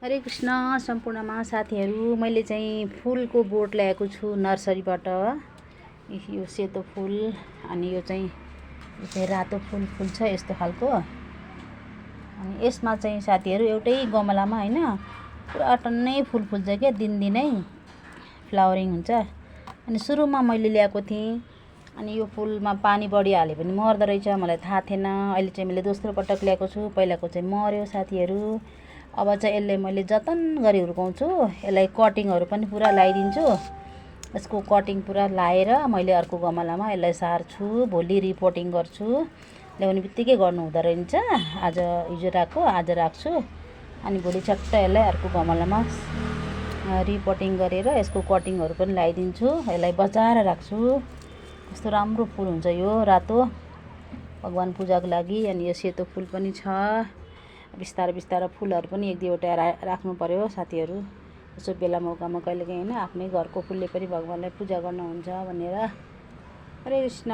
हरे कृष्ण सम्पूर्णमा साथीहरू, मैले चाहिँ फुलको बोट ल्याएको छु नर्सरीबाट। यो सेतो फुल अनि यो चाहिँ रातो फुल फुल्छ यस्तो खालको। अनि यसमा चाहिँ साथीहरू एउटै गमलामा हैन पुरा टन्नै फुल फुल्छ के, दिनदिनै फ्लावरिङ हुन्छ। अनि सुरुमा मैले ल्याएको थिएँ, अनि यो फुलमा पानी बढी हाले पनि मर्दो रहेछ, मलाई थाहा थिएन। अहिले चाहिँ मैले दोस्रो पटक ल्याएको छु, पहिलाको चाहिँ मर्यो साथीहरू। अब चाहिँ यसलाई मैले जतन गरी हुर्काउँछु। यसलाई कटिङहरू पनि पुरा लगाइदिन्छु। यसको कटिङ पुरा लाएर मैले अर्को गमलामा यसलाई सार्छु। भोलि रिपोर्टिङ गर्छु। ल्याउने बित्तिकै गर्नु हुँदो रहेछ। आज हिजो राखेको, आज राख्छु। अनि भोलि छट्ट यसलाई अर्को गमलामा रिपोर्टिङ गरेर यसको कटिङहरू पनि लगाइदिन्छु। यसलाई बचाएर राख्छु। कस्तो राम्रो फुल हुन्छ यो रातो, भगवान पूजाको लागि। अनि यो सेतो फुल पनि छ। बिस्तारै बिस्तारै फुलहरू पनि एक दुईवटा राख्नु पर्यो साथीहरू। यसो बेला मौकामा कहिलेकाहीँ हैन आफ्नै घरको फुलले पनि भगवानलाई पूजा गर्नुहुन्छ भनेर। हरे कृष्ण।